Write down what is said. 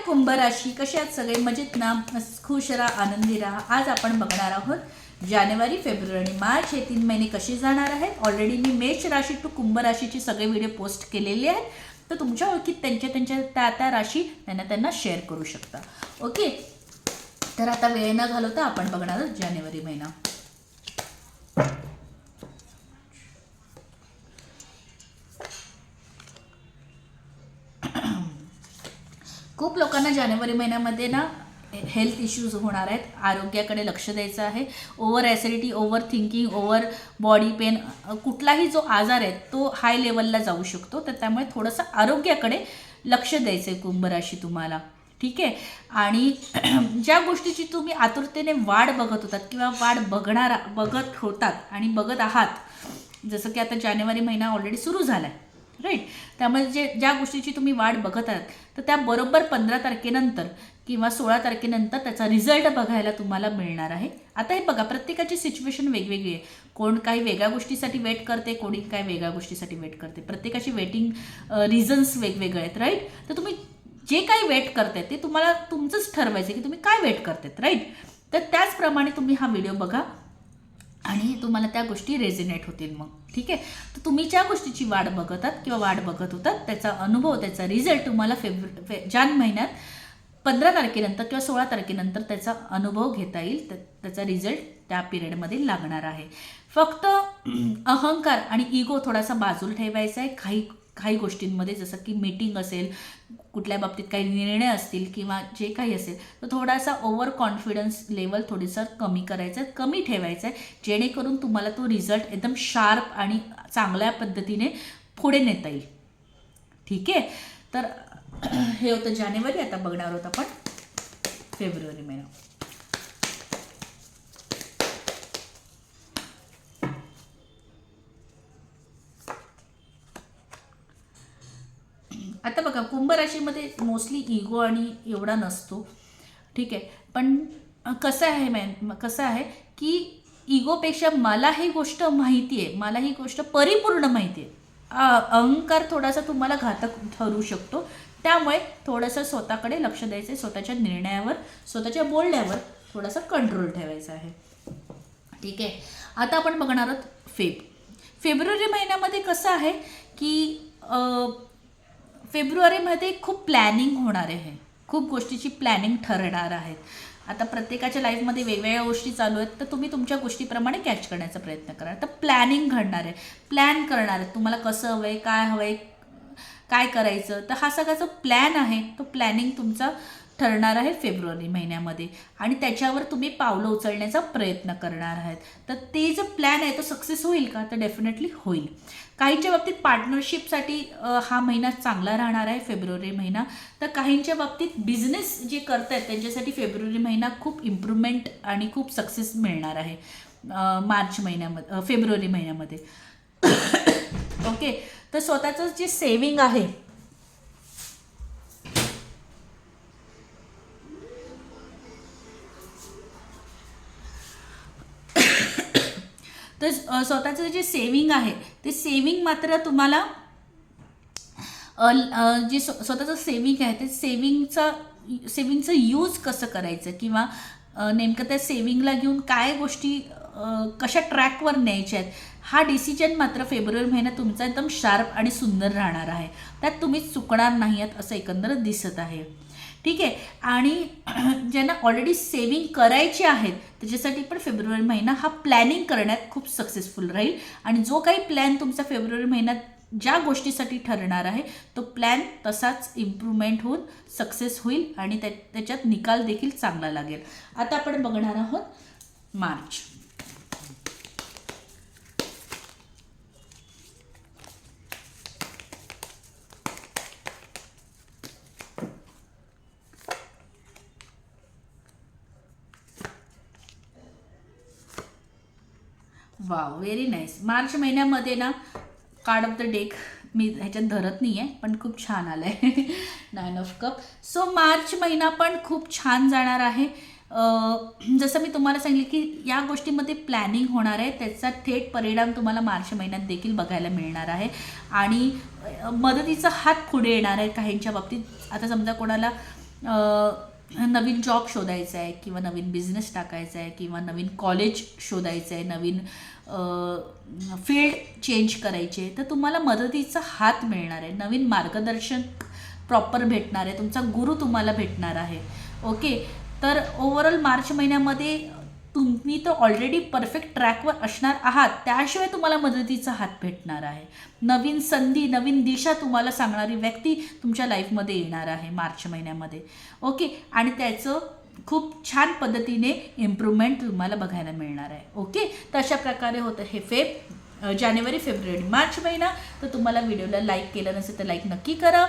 कुंभ राशी, कसे आहात सगळे? मजेत ना? खुश राहा, आनंदी राहा. आज आपण बघणार आहोत जानेवारी, फेब्रुवारी, मार्च हे 3 महिने कसे जाणार आहेत. ऑलरेडी मी मेष राशी टू कुंभ राशीचे सगळे व्हिडिओ पोस्ट केलेले आहेत, तर तुमच्या ओळखीत त्यांच्या त्या राशी त्यांना शेअर करू शकता. ओके, तर आता वेळ न घालवता आपण बघणार आहोत जानेवारी महिना. खूप लोकांना जानेवारी महिन्यामध्ये ना हेल्थ इश्यूज होणार आहेत. आरोग्याकडे लक्ष द्यायचं आहे. Over acidity, over thinking, over body pain, कुठलाही जो आजार आहे तो हाय लेवलला जाऊ शकतो. तर त्यामुळे थोडंसं आरोग्याकडे लक्ष द्यायचं आहे कुंभ राशी तुम्हाला. ठीक आहे. आणि ज्या गोष्टीची तुम्ही आतुरतेने वाट बघत होतात किंवा वाट बघत होतात आणि बघत आहात, जसं की आता जानेवारी महिना ऑलरेडी सुरू झाला आहे, राईट. त्यामुळे ज्या गोष्टीची तुम्ही वाट बघत आहात तर त्या बरोबर 15 तारखेनंतर किंवा 16 तारखेनंतर त्याचा रिझल्ट बघायला तुम्हाला मिळणार आहे. आता हे बघा, प्रत्येकाची सिच्युएशन वेगवेगळी आहे. कोण काही वेगळ्या गोष्टीसाठी वेट करते, कोणी काही वेगळ्या गोष्टीसाठी वेट करते. प्रत्येकाची वेटिंग रिझन्स वेगवेगळे आहेत, राईट. तर तुम्ही जे काही वेट करताय ते तुम्हाला तुमचंच ठरवायचं की तुम्ही काय वेट करतायत, राईट. तर त्याचप्रमाणे तुम्ही हा व्हिडिओ बघा आणि तुम्हाला त्या गोष्टी रेझिनेट होतील मग. ठीक आहे. तर तुम्ही ज्या गोष्टीची वाट बघतात किंवा वाट बघत होतात त्याचा अनुभव, त्याचा रिझल्ट तुम्हाला जान महिन्यात 15 तारखेनंतर किंवा 16 तारखेनंतर त्याचा अनुभव घेता येईल. त्याचा रिझल्ट त्या पिरियडमध्ये लागणार आहे. फक्त अहंकार आणि इगो थोडासा बाजूला ठेवायचा आहे. काही गोष्टींमध्ये, जसं की मीटिंग असेल, कुठल्या बाबतीत काही निर्णय असतील किंवा जे काही असेल, तर थोडासा ओव्हर कॉन्फिडन्स लेवल थोडंसं कमी करायचं आहे, कमी ठेवायचं आहे, जेणेकरून तुम्हाला तो रिझल्ट एकदम शार्प आणि चांगल्या पद्धतीने पुढे नेता येईल. ठीक आहे. तर हे होतं जानेवारी. आता बघणार आहोत आपण फेब्रुवारी महिना. आता बघा, कुंभ राशीमध्ये मोस्टली इगो आणि एवढा नसतो. ठीक आहे. पण कसं आहे की इगोपेक्षा मला ही गोष्ट माहिती आहे, मला ही गोष्ट परिपूर्ण माहिती आहे. अहंकार थोडासा तुम्हाला घातक ठरू शकतो. त्यामुळे थोडंसं स्वतःकडे लक्ष द्यायचं आहे. स्वतःच्या निर्णयावर, स्वतःच्या बोलण्यावर थोडासा कंट्रोल ठेवायचा आहे. ठीक आहे. आता आपण बघणार आहोत फेब्रुवारी महिन्यामध्ये कसं आहे की फेब्रुवारीमध्ये खूप प्लॅनिंग होणार आहे. खूप गोष्टीची प्लॅनिंग ठरणार आहेत. आता प्रत्येकाच्या लाईफमध्ये वेगवेगळ्या गोष्टी चालू आहेत, तर तुम्ही तुमच्या गोष्टीप्रमाणे कॅच करण्याचा प्रयत्न करा. तर प्लॅनिंग घडणार आहे, प्लॅन करणार आहे. तुम्हाला कसं हवं आहे, काय हवं आहे, काय करायचं, तर हा सगळा जो प्लॅन आहे तो प्लॅनिंग तुमचा ठरणार आहे फेब्रुवारी महिन्यामध्ये. आणि त्याच्यावर तुम्ही पावलं उचलण्याचा प्रयत्न करणार आहात. तर ते जो प्लॅन आहे तो सक्सेस होईल का? तर डेफिनेटली होईल. काहींच्या बाबतीत पार्टनरशिपसाठी हा महिना चांगला राहणार आहे, फेब्रुवारी महिना. तर काहींच्या बाबतीत बिझनेस जे करतायत त्यांच्यासाठी फेब्रुवारी महिना खूप इम्प्रूव्हमेंट आणि खूप सक्सेस मिळणार आहे फेब्रुवारी महिन्यामध्ये. ओके. तर स्वतःचं जे सेविंग आहे, तर स्वतःचं जे सेविंग आहे ते सेविंग मात्र तुम्हाला जे स्वतःचं सेविंग आहे ते सेविंगचं यूज कसं करायचं किंवा नेमकं त्या सेविंगला घेऊन काय गोष्टी कशा ट्रॅकवर न्यायच्या आहेत, हा डिसिजन मात्र फेब्रुवारी महिन्यात तुमचा एकदम शार्प आणि सुंदर राहणार आहे. त्यात तुम्ही चुकणार नाही आहेत असं एकंदरच दिसत आहे. ठीक आहे. आणि ज्यांना ऑलरेडी सेविंग करायची आहेत त्याच्यासाठी पण फेब्रुवारी महिना हा प्लॅनिंग करण्यात खूप सक्सेसफुल राहील. आणि जो काही प्लॅन तुमचा फेब्रुवारी महिन्यात ज्या गोष्टीसाठी ठरणार आहे तो प्लॅन तसाच इम्प्रूव्हमेंट होऊन सक्सेस होईल आणि त्याच्यात निकाल देखील चांगला लागेल. आता आपण बघणार आहोत March. Wow, very nice. March महिन्यामध्ये ना कार्ड ऑफ द डेक मी ह्याच्यात धरत नाही आहे, पण खूप छान आलं आहे. 9 ऑफ कप. सो मार्च महिना पण खूप छान जाणार आहे. जसं मी तुम्हाला सांगितलं की या गोष्टीमध्ये प्लॅनिंग होणार आहे, त्याचा थेट परिणाम तुम्हाला मार्च महिन्यात देखील बघायला मिळणार आहे. आणि मदतीचा हात पुढे येणार आहे काहींच्या बाबतीत. आता समजा कोणाला नवीन जॉब शोधायचा आहे किंवा नवीन बिझनेस टाकायचा आहे किंवा नवीन कॉलेज शोधायचं आहे, नवीन फील्ड चेंज करायची आहे, तर तुम्हाला मदतीचा हात मिळणार आहे, नवीन मार्गदर्शन प्रॉपर भेटणार आहे, तुमचा गुरु तुम्हाला भेटणार आहे. ओके, तर ओव्हरऑल मार्च महिन्यामध्ये तुम्ही तर ऑलरेडी परफेक्ट ट्रॅकवर असणार आहात, त्याशिवाय तुम्हाला मदतीचा हात भेटणार आहे. नवीन संधी, नवीन दिशा तुम्हाला सांगणारी व्यक्ती तुमच्या लाईफमध्ये येणार आहे मार्च महिन्यामध्ये. ओके, आणि त्याचं खूप छान पद्धतीने इम्प्रूव्हमेंट तुम्हाला बघायला मिळणार आहे. ओके, तर अशा प्रकारे होतं हे जानेवारी, फेब्रुवारी, मार्च महिना. तर तुम्हाला व्हिडिओला लाईक केलं नसेल तर लाईक नक्की करा.